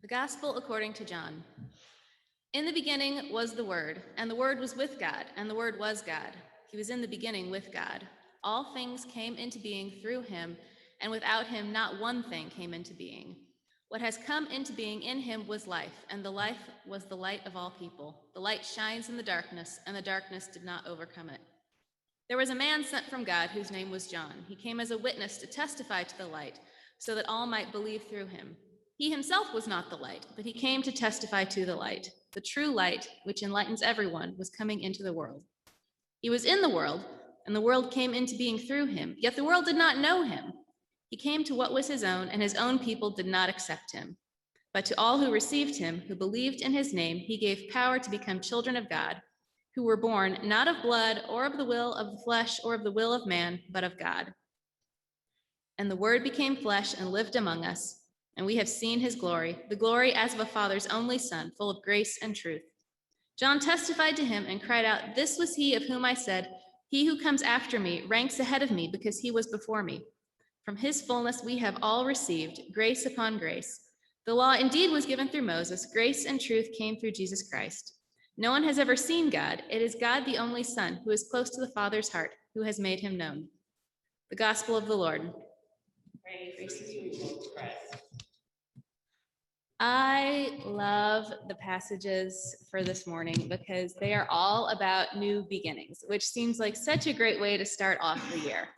The Gospel according to John. In the beginning was the Word, and the Word was with God, and the Word was God. He was in the beginning with God. All things came into being through him, and without him not one thing came into being. What has come into being in him was life, and the life was the light of all people. The light shines in the darkness, and the darkness did not overcome it. There was a man sent from God whose name was John. He came as a witness to testify to the light, so that all might believe through him. He himself was not the light, but he came to testify to the light. The true light, which enlightens everyone, was coming into the world. He was in the world, and the world came into being through him, yet the world did not know him. He came to what was his own, and his own people did not accept him. But to all who received him, who believed in his name, he gave power to become children of God, who were born not of blood, or of the will of the flesh, or of the will of man, but of God. And the Word became flesh and lived among us, and we have seen his glory, the glory as of a Father's only Son, full of grace and truth. John testified to him and cried out, "This was he of whom I said, 'He who comes after me ranks ahead of me because he was before me.' From his fullness we have all received grace upon grace. The law indeed was given through Moses. Grace and truth came through Jesus Christ. No one has ever seen God. It is God, the only Son, who is close to the Father's heart, who has made him known." The Gospel of the Lord. Praise to you, Lord Christ. I love the passages for this morning because they are all about new beginnings, which seems like such a great way to start off the year.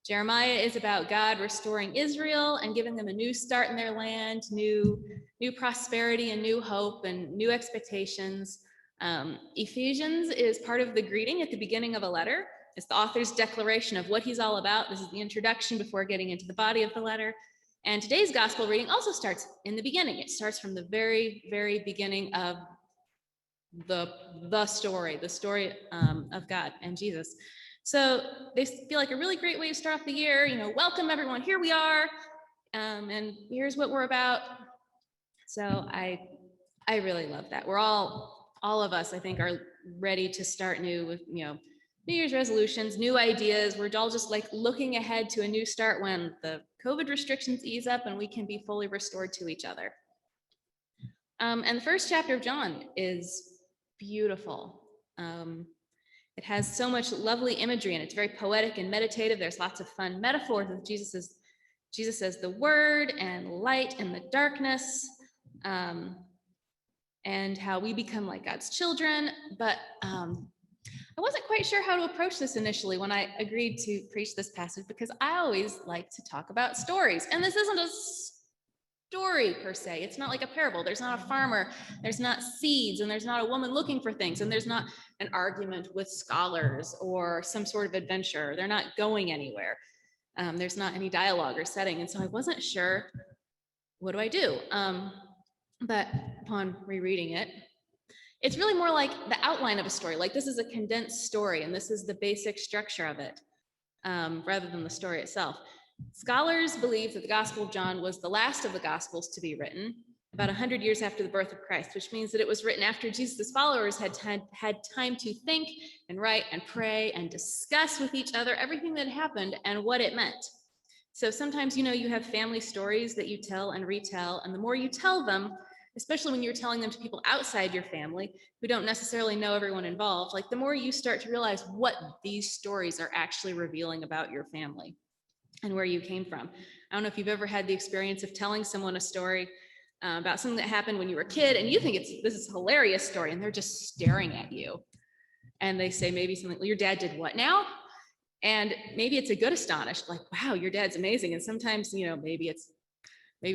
Jeremiah is about God restoring Israel and giving them a new start in their land, new prosperity and new hope and new expectations. Ephesians is part of the greeting at the beginning of a letter. It's the author's declaration of what he's all about. This is the introduction before getting into the body of the letter. And today's gospel reading also starts in the beginning. It starts from the very, very beginning of the story of God and Jesus. So they feel like a really great way to start off the year. Welcome everyone, here we are, and here's what we're about. So I really love that. We're all of us, I think, are ready to start new with, New Year's resolutions, new ideas. We're all just like looking ahead to a new start when the COVID restrictions ease up and we can be fully restored to each other. And the first chapter of John is beautiful. It has so much lovely imagery, and it's very poetic and meditative. There's lots of fun metaphors of Jesus as the Word and light in the darkness, and how we become like God's children. But I wasn't quite sure how to approach this initially when I agreed to preach this passage, because I always like to talk about stories. And this isn't a story per se. It's not like a parable. There's not a farmer, there's not seeds, and there's not a woman looking for things, and there's not an argument with scholars or some sort of adventure. They're not going anywhere. There's not any dialogue or setting. And so I wasn't sure, what do I do? But upon rereading it, it's really more like the outline of a story. Like, this is a condensed story, and this is the basic structure of it, rather than the story itself. Scholars believe that the Gospel of John was the last of the Gospels to be written, about 100 years after the birth of Christ, which means that it was written after Jesus' followers had time to think and write and pray and discuss with each other everything that happened and what it meant. So sometimes, you have family stories that you tell and retell, and the more you tell them, especially when you're telling them to people outside your family who don't necessarily know everyone involved, like the more you start to realize what these stories are actually revealing about your family and where you came from. I don't know if you've ever had the experience of telling someone a story about something that happened when you were a kid, and you think this is a hilarious story, and they're just staring at you. And they say maybe something, well, your dad did what now? And maybe it's a good astonished, like, wow, your dad's amazing. And sometimes, maybe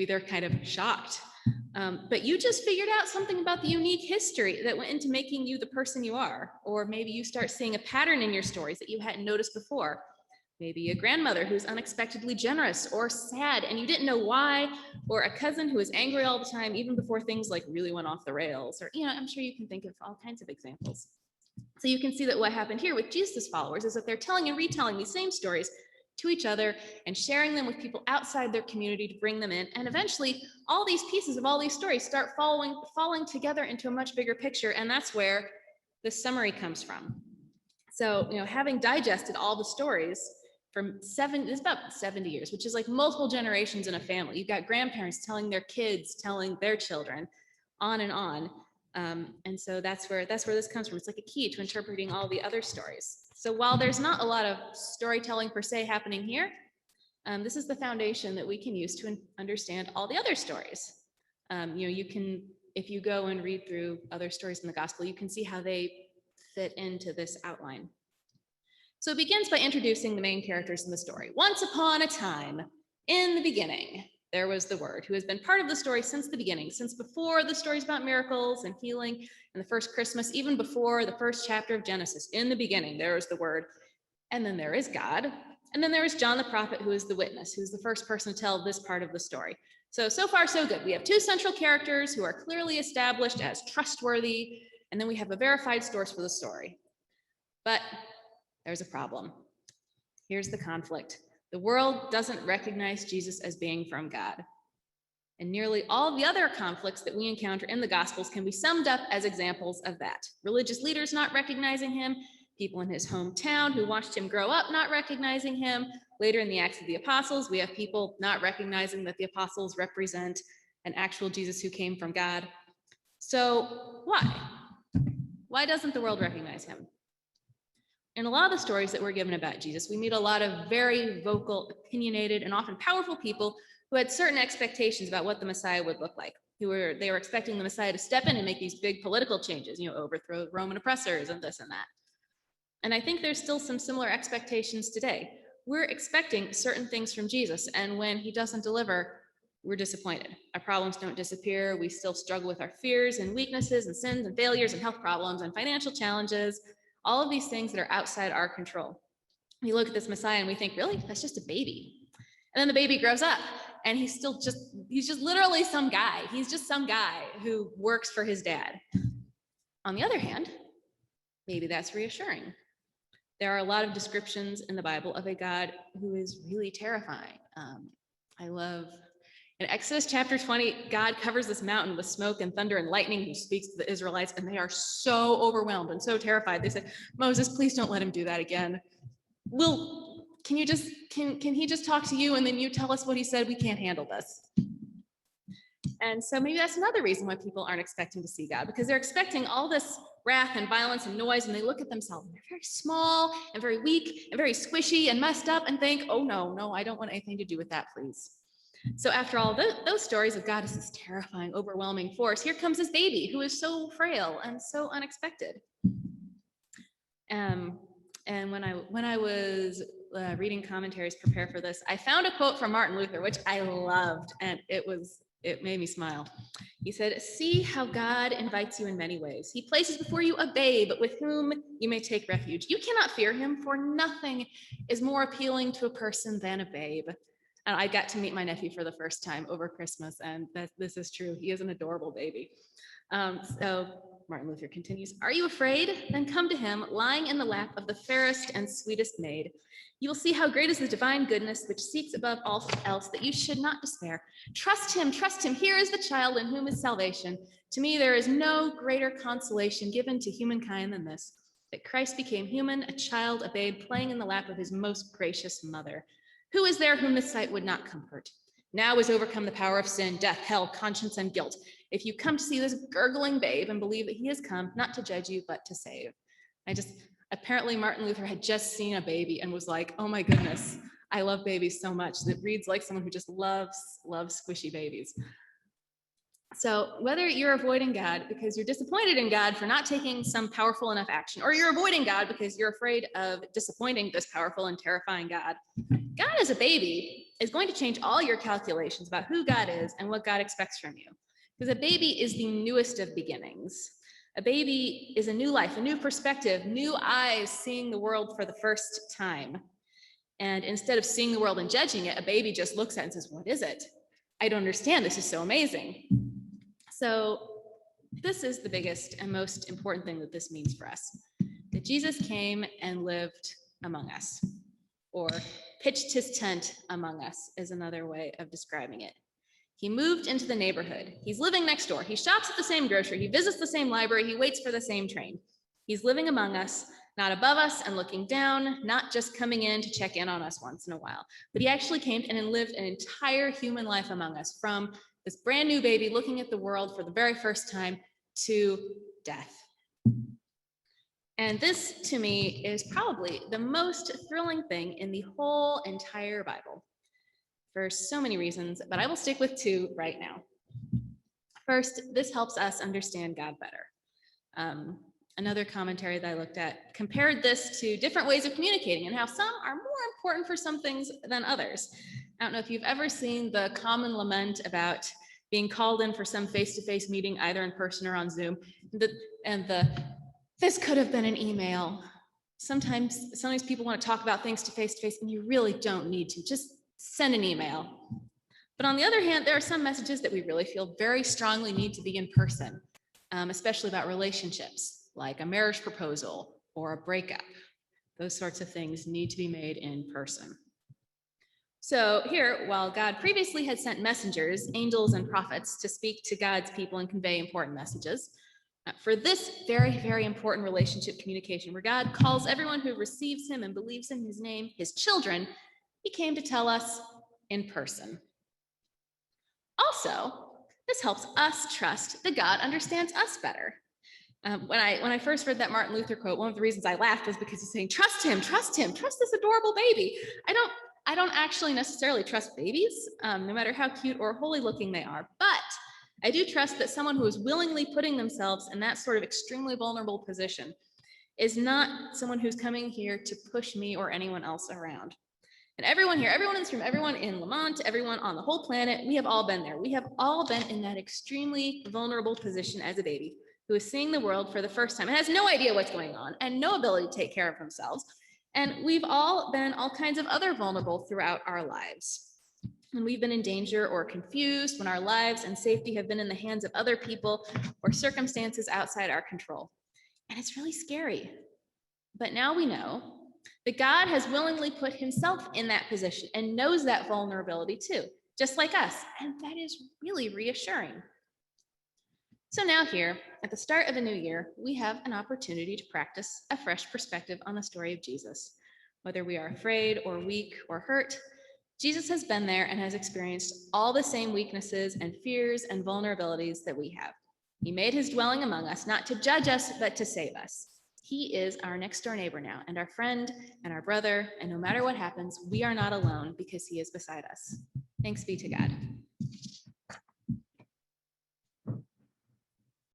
they're kind of shocked. But you just figured out something about the unique history that went into making you the person you are. Or maybe you start seeing a pattern in your stories that you hadn't noticed before. Maybe a grandmother who's unexpectedly generous or sad and you didn't know why, or a cousin who is angry all the time, even before things like really went off the rails. Or, I'm sure you can think of all kinds of examples. So you can see that what happened here with Jesus' followers is that they're telling and retelling these same stories to each other and sharing them with people outside their community to bring them in. And eventually, all these pieces of all these stories start falling together into a much bigger picture. And that's where the summary comes from. So, having digested all the stories it's about 70 years, which is like multiple generations in a family. You've got grandparents telling their kids, telling their children, on and on. And so that's where this comes from. It's like a key to interpreting all the other stories. So while there's not a lot of storytelling per se happening here, this is the foundation that we can use to understand all the other stories. You can, if you go and read through other stories in the gospel, you can see how they fit into this outline. So it begins by introducing the main characters in the story. Once upon a time, in the beginning, there was the Word, who has been part of the story since the beginning, since before the stories about miracles and healing and the first Christmas, even before the first chapter of Genesis. In the beginning, there is the Word. And then there is God. And then there is John the prophet, who is the witness, who's the first person to tell this part of the story. So far, so good. We have two central characters who are clearly established as trustworthy, and then we have a verified source for the story. But there's a problem. Here's the conflict. The world doesn't recognize Jesus as being from God. And nearly all the other conflicts that we encounter in the Gospels can be summed up as examples of that. Religious leaders not recognizing him, people in his hometown who watched him grow up not recognizing him. Later in the Acts of the Apostles, we have people not recognizing that the apostles represent an actual Jesus who came from God. So why? Why doesn't the world recognize him? In a lot of the stories that we're given about Jesus, we meet a lot of very vocal, opinionated, and often powerful people who had certain expectations about what the Messiah would look like. They were expecting the Messiah to step in and make these big political changes, overthrow Roman oppressors and this and that. And I think there's still some similar expectations today. We're expecting certain things from Jesus, and when he doesn't deliver, we're disappointed. Our problems don't disappear. We still struggle with our fears and weaknesses and sins and failures and health problems and financial challenges, all of these things that are outside our control. We look at this Messiah and we think, really? That's just a baby. And then the baby grows up and he's just literally some guy. He's just some guy who works for his dad. On the other hand, maybe that's reassuring. There are a lot of descriptions in the Bible of a God who is really terrifying. I love in Exodus chapter 20, God covers this mountain with smoke and thunder and lightning. He speaks to the Israelites, and they are so overwhelmed and so terrified. They said, Moses, please don't let him do that again. Can he just talk to you and then you tell us what he said? We can't handle this. And so maybe that's another reason why people aren't expecting to see God, because they're expecting all this wrath and violence and noise, and they look at themselves and they're very small and very weak and very squishy and messed up and think, oh no, I don't want anything to do with that, please. So after all those stories of God as this terrifying, overwhelming force, here comes this baby who is so frail and so unexpected. And when I was reading commentaries to prepare for this, I found a quote from Martin Luther, which I loved, and it made me smile. He said, "See how God invites you in many ways. He places before you a babe with whom you may take refuge. You cannot fear him, for nothing is more appealing to a person than a babe." And I got to meet my nephew for the first time over Christmas, and this is true. He is an adorable baby. So Martin Luther continues, "Are you afraid? Then come to him, lying in the lap of the fairest and sweetest maid. You will see how great is the divine goodness which seeks above all else that you should not despair. Trust him, trust him. Here is the child in whom is salvation. To me, there is no greater consolation given to humankind than this, that Christ became human, a child, a babe, playing in the lap of his most gracious mother. Who is there whom this sight would not comfort? Now is overcome the power of sin, death, hell, conscience, and guilt. If you come to see this gurgling babe and believe that he has come, not to judge you, but to save." Apparently Martin Luther had just seen a baby and was like, oh my goodness, I love babies so much. That reads like someone who just loves squishy babies. So whether you're avoiding God because you're disappointed in God for not taking some powerful enough action, or you're avoiding God because you're afraid of disappointing this powerful and terrifying God, God as a baby is going to change all your calculations about who God is and what God expects from you. Because a baby is the newest of beginnings. A baby is a new life, a new perspective, new eyes seeing the world for the first time. And instead of seeing the world and judging it, a baby just looks at it and says, what is it? I don't understand. This is so amazing. So this is the biggest and most important thing that this means for us. That Jesus came and lived among us, or pitched his tent among us is another way of describing it. He moved into the neighborhood. He's living next door. He shops at the same grocery. He visits the same library. He waits for the same train. He's living among us, not above us and looking down, not just coming in to check in on us once in a while, but he actually came and lived an entire human life among us, from this brand new baby looking at the world for the very first time to death. And this, to me, is probably the most thrilling thing in the whole entire Bible for so many reasons, but I will stick with two right now. First, this helps us understand God better. Another commentary that I looked at compared this to different ways of communicating and how some are more important for some things than others. I don't know if you've ever seen the common lament about being called in for some face-to-face meeting, either in person or on Zoom, this could have been an email. Sometimes people want to talk about things to face, and you really don't need to. Just send an email. But on the other hand, there are some messages that we really feel very strongly need to be in person, especially about relationships, like a marriage proposal or a breakup. Those sorts of things need to be made in person. So here, while God previously had sent messengers, angels and prophets, to speak to God's people and convey important messages, for this very, very important relationship communication, where God calls everyone who receives him and believes in his name his children, he came to tell us in person. Also, this helps us trust that God understands us better. When I first read that Martin Luther quote, one of the reasons I laughed was because he's saying, trust him, trust this adorable baby. I don't actually necessarily trust babies, no matter how cute or holy looking they are, but I do trust that someone who is willingly putting themselves in that sort of extremely vulnerable position is not someone who's coming here to push me or anyone else around. And everyone here, everyone in this room, everyone in Lamont, everyone on the whole planet, we have all been there. We have all been in that extremely vulnerable position as a baby who is seeing the world for the first time and has no idea what's going on and no ability to take care of themselves. And we've all been all kinds of other vulnerable throughout our lives. When we've been in danger or confused, when our lives and safety have been in the hands of other people or circumstances outside our control. And it's really scary. But now we know that God has willingly put himself in that position and knows that vulnerability too, just like us. And that is really reassuring. So now here, at the start of a new year, we have an opportunity to practice a fresh perspective on the story of Jesus. Whether we are afraid or weak or hurt, Jesus has been there and has experienced all the same weaknesses and fears and vulnerabilities that we have. He made his dwelling among us, not to judge us, but to save us. He is our next door neighbor now, and our friend and our brother, and no matter what happens, we are not alone because he is beside us. Thanks be to God.